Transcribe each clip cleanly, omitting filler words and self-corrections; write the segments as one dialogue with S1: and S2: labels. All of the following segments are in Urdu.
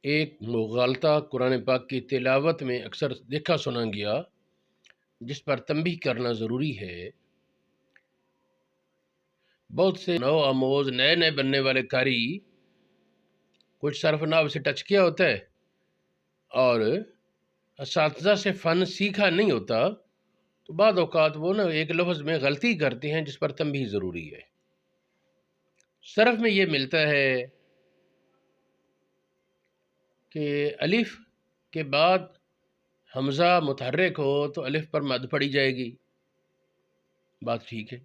S1: ایک مغالطہ قرآن پاک کی تلاوت میں اکثر دیکھا سنا گیا، جس پر تنبیہ کرنا ضروری ہے۔ بہت سے نو آموز نئے بننے والے قاری کچھ صرف نحو سے ٹچ کیا ہوتا ہے اور اساتذہ سے فن سیکھا نہیں ہوتا، تو بعض اوقات وہ ایک لفظ میں غلطی کرتے ہیں، جس پر تنبیہ ضروری ہے۔ صرف میں یہ ملتا ہے کہ الف کے بعد حمزہ متحرک ہو تو الف پر مد پڑی جائے گی، بات ٹھیک ہے۔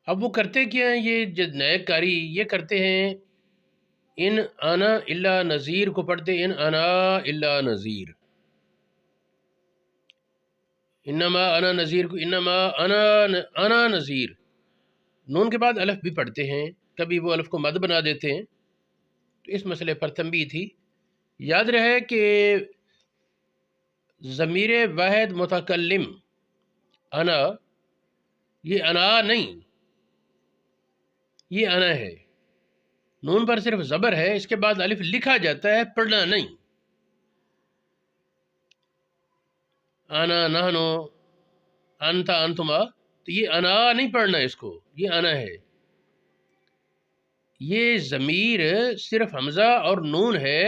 S1: اب وہ کرتے کیا ہیں، یہ جو نئے قاری یہ کرتے ہیں، ان انا الا نذیر کو پڑھتے ان انا الا نذیر، انما انا نذیر کو انما انا نذیر، نون کے بعد الف بھی پڑھتے ہیں، کبھی وہ الف کو مد بنا دیتے ہیں۔ تو اس مسئلے پر تنبیہ تھی۔ یاد رہے کہ ضمیر واحد متکلم انا، یہ انا نہیں، یہ انا ہے، نون پر صرف زبر ہے، اس کے بعد الف لکھا جاتا ہے، پڑھنا نہیں۔ انا نحنو انتا انتما، تو یہ انا نہیں پڑھنا، اس کو یہ انا ہے۔ یہ ضمیر صرف حمزہ اور نون ہے،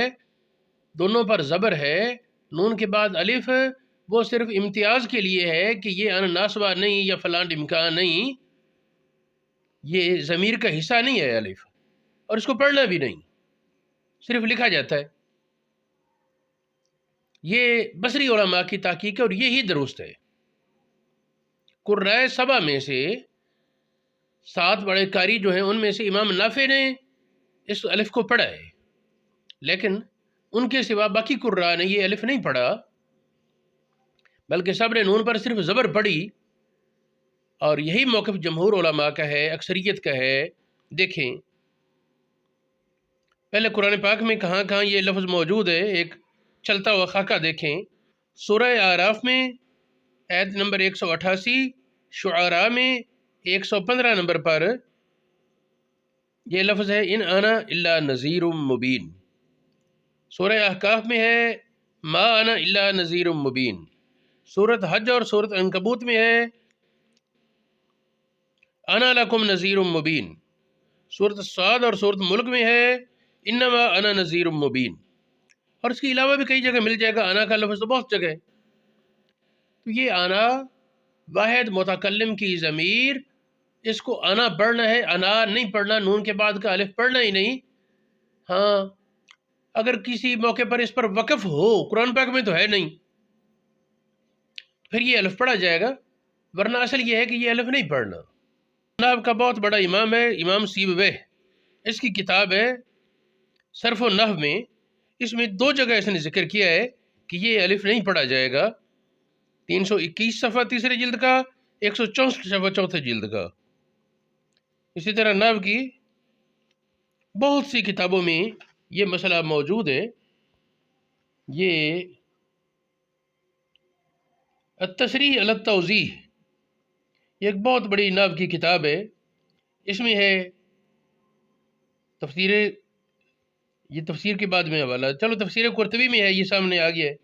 S1: دونوں پر زبر ہے، نون کے بعد الف وہ صرف امتیاز کے لیے ہے کہ یہ ان ناسبہ نہیں یا فلاں امکان نہیں، یہ ضمیر کا حصہ نہیں ہے الف، اور اس کو پڑھنا بھی نہیں، صرف لکھا جاتا ہے۔ یہ بصری علماء کی تحقیق ہے اور یہی درست ہے۔ قرائے سبع میں سے 7 بڑے قاری جو ہیں، ان میں سے امام نافع نے اس الف کو پڑھا ہے، لیکن ان کے سوا باقی قراء نے یہ الف نہیں پڑھا، بلکہ سب نے نون پر صرف زبر پڑھی، اور یہی موقف جمہور علماء کا ہے، اکثریت کا ہے۔ دیکھیں پہلے قرآن پاک میں کہاں کہاں یہ لفظ موجود ہے، ایک چلتا ہوا خاکہ دیکھیں۔ سورہ اعراف میں آیت نمبر 188، شعراء میں 115 نمبر پر یہ لفظ ہے ان انا الا نذیر مبین۔ سورہ احقاف میں ہے ما انا الا نذیر مبین۔ سورۃ حج اور سورۃ عنکبوت میں ہے انا لکم نذیر مبین۔ سورۃ صاد اور سورۃ ملک میں ہے انما انا نذیر مبین، اور اس کے علاوہ بھی کئی جگہ مل جائے گا انا کا لفظ، تو بہت جگہ ہے۔ تو یہ انا واحد متکلم کی ضمیر، اس کو انا پڑھنا ہے، انا نہیں پڑھنا، نون کے بعد کا الف پڑھنا ہی نہیں۔ ہاں اگر کسی موقع پر اس پر وقف ہو، قرآن پاک میں تو ہے نہیں، پھر یہ الف پڑھا جائے گا، ورنہ اصل یہ ہے کہ یہ الف نہیں پڑھنا۔ نحو کا بہت بڑا امام ہے امام سیبویہ، اس کی کتاب ہے صرف و نحو میں، اس میں 2 جگہ اس نے ذکر کیا ہے کہ یہ الف نہیں پڑھا جائے گا، 321 صفحہ تیسرے جلد کا، 164 صفحہ چوتھے جلد کا۔ اسی طرح نحو کی بہت سی کتابوں میں یہ مسئلہ موجود ہے۔ یہ التصریح علی التوضیح، یہ ایک بہت بڑی نحو کی کتاب ہے، اس میں ہے تفسیر، یہ تفسیر کے بعد میں حوالہ، چلو تفسیر قرطبی میں ہے، یہ سامنے آ گیا ہے،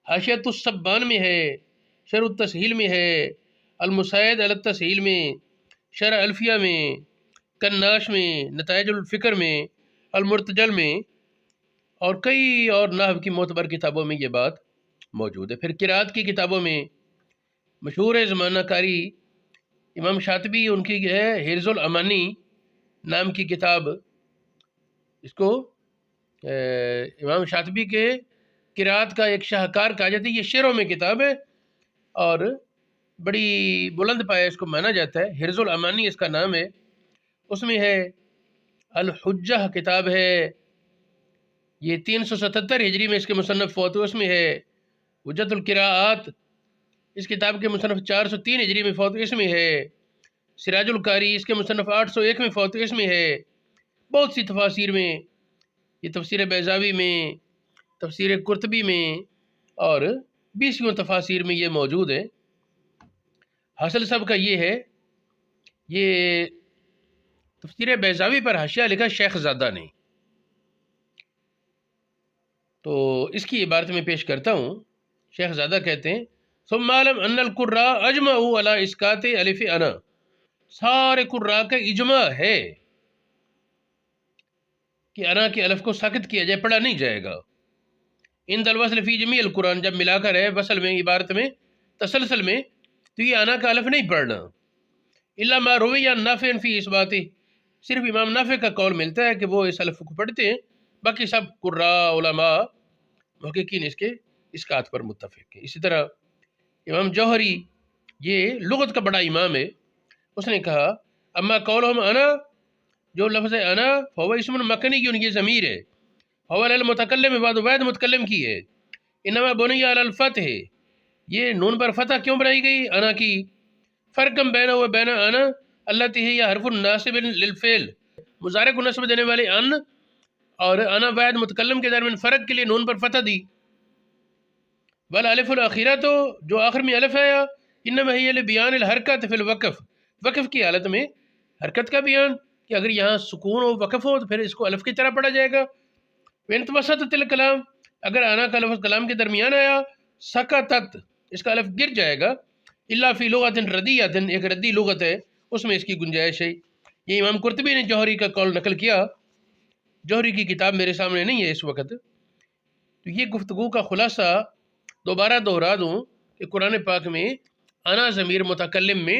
S1: حاشیۃ الصبان میں ہے، شرح التسہیل میں ہے، المساعد علی التسہیل میں، شرح الفیہ میں، کناش میں، نتائج الفکر میں، المرتجل میں، اور کئی اور نحو کی معتبر کتابوں میں یہ بات موجود ہے۔ پھر قرات کی کتابوں میں مشہور زمانہ کاری امام شاطبی، ان کی ہے حرز الامانی نام کی کتاب، اس کو امام شاطبی کے قرات کا ایک شاہکار کہا جاتا ہے، یہ شعروں میں کتاب ہے اور بڑی بلند پایہ اس کو مانا جاتا ہے۔ حرز الامانی اس کا نام ہے، اس میں ہے الحجہ کتاب ہے، یہ 377 ہجری میں اس کے مصنف فوت ہوئے، اس میں ہے حجت القراءات، اس کتاب کے مصنف 403 ہجری میں فوت ہوئے، اس میں ہے سراج القاری، اس کے مصنف 801 میں فوت ہوئے، اس میں ہے بہت سی تفاسیر میں، یہ تفسیر بیضاوی میں، تفسیر قرطبی میں، اور 20 تفاسیر میں یہ موجود ہے۔ حاصل سب کا یہ ہے، یہ تفسیر بیضاوی پر حاشیہ لکھا شیخ زادہ نے، تو اس کی عبارت میں پیش کرتا ہوں. شیخ زادہ کہتے ہیں ثم علم ان القراء اجمعوا على اسقاط الف انا، سارے قراء کا اجماع ہے کہ انا کے الف کو ساکت کیا جائے، پڑھا نہیں جائے گا. ان الوصل فی جمیع القرآن، جب ملا کر ہے وصل میں، عبارت میں، تسلسل میں، تو یہ انا کا الف نہیں پڑھنا. الا ما روی عن نافع فی اثباتہ، صرف امام نافع کا قول ملتا ہے کہ وہ اس الف کو پڑھتے ہیں، باقی سب قراء علماء محققین اس کے اسقاط پر متفق ہیں. اسی طرح امام جوہری، یہ لغت کا بڑا امام ہے، اس نے کہا اما قولہم انا، جو لفظ انا فهو اسم مکنی، یہ ضمیر ہے، فهو المتکلم بعد وید متکلم کی ہے، انما بنی علی الفتح، یہ نون پر فتح کیوں بنائی گئی انا کی، فرقم بینہ و بین انا التی ہی حرف ناصب للفعل، مضارع کو نصب دینے والے ان اور انا واحد متکلم کے درمیان فرق کے لیے نون پر فتح دی. والالف الاخیرہ، تو جو آخر میں الف ہے، انما ہی لبیان الحرکت فی الوقف، وقف کی حالت میں حرکت کا بیان، کہ اگر یہاں سکون ہو، وقف ہو، تو پھر اس کو الف کی طرح پڑھا جائے گا. وَإِن تَوَسَّطَتِ الْكَلَامِ، اگر انا کا لفظ کلام کے درمیان آیا، سکتت، اس کا الف گر جائے گا. الا فی لغت ردیۃ، ایک ردی لغت ہے، اس میں اس کی گنجائش ہے. یہ امام قرطبی نے جوہری کا قول نقل کیا. جوہری کی کتاب میرے سامنے نہیں ہے اس وقت. تو یہ گفتگو کا خلاصہ دوبارہ دہرا دوں کہ قرآن پاک میں انا ضمیر متکلم میں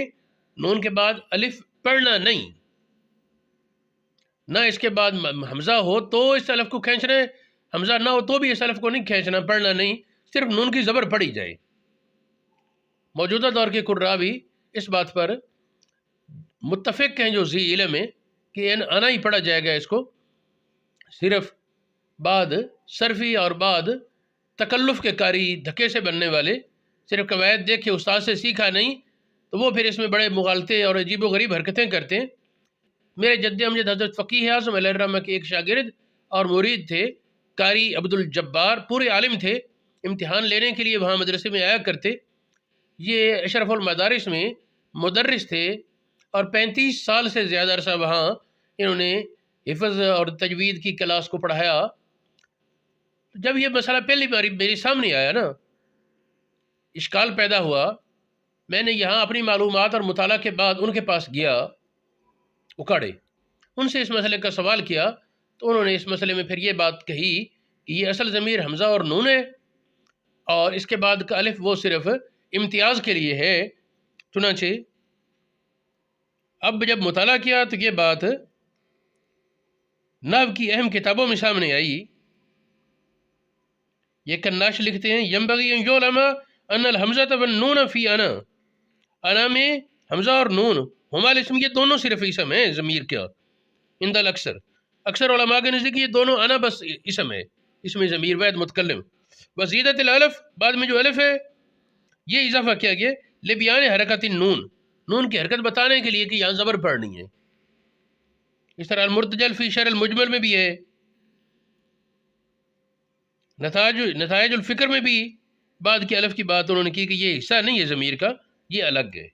S1: نون کے بعد الف پڑھنا نہیں، نہ اس کے بعد حمزہ ہو تو اس الف کو کھینچنا ہے، حمزہ نہ ہو تو بھی اس الف کو نہیں کھینچنا، پڑھنا نہیں، صرف نون کی زبر پڑھی جائے. موجودہ دور کے قراء بھی اس بات پر متفق ہیں جو ذی علم ہے کہ انا ہی پڑھا جائے گا. اس کو صرف بعد صرفی اور بعد تکلف کے کاری دھکے سے بننے والے، صرف قواعد دیکھ کے استاد سے سیکھا نہیں، تو وہ پھر اس میں بڑے مغالطے اور عجیب و غریب حرکتیں کرتے ہیں. میرے جد امجد حضرت فقیہ اعظم علیہ الرحمہ کے ایک شاگرد اور مرید تھے، قاری عبد الجبار، پورے عالم تھے، امتحان لینے کے لیے وہاں مدرسے میں آیا کرتے. یہ اشرف المدارس میں مدرس تھے اور 35 سال سے زیادہ عرصہ وہاں انہوں نے حفظ اور تجوید کی کلاس کو پڑھایا. جب یہ مسئلہ پہلی بار میرے سامنے آیا نا، اشکال پیدا ہوا، میں نے یہاں اپنی معلومات اور مطالعہ کے بعد ان کے پاس گیا، اکاڑے، ان سے اس مسئلے کا سوال کیا، تو انہوں نے اس مسئلے میں پھر یہ بات کہی کہ یہ اصل ضمیر حمزہ اور نون ہے، اور اس کے بعد کا الف وہ صرف امتیاز کے لیے ہے. چنانچہ اب جب مطالعہ کیا تو یہ بات نحو کی اہم کتابوں میں سامنے آئی. یہ کناش لکھتے ہیں ینبغی ان یعلم ان الحمزۃ والنون فی انا، انا میں حمزہ اور نون ہما الاسم، یہ دونوں صرف اسم ہے ضمیر کا. عند الاکثر، اکثر علماء کے نزدیک یہ دونوں انا بس اسم ہے، اس میں ضمیر واحد متکلم. وزیدت الالف، بعد میں جو الف ہے یہ اضافہ کیا گیا لبیان حرکت النون، نون کی حرکت بتانے کے لیے کہ یہاں زبر پڑھنی ہے. اس طرح المرتجل فی شرح المجمل میں بھی ہے، نتائج الفکر میں بھی بعد کی الف کی بات انہوں نے کی کہ یہ حصہ نہیں ہے ضمیر کا، یہ الگ ہے.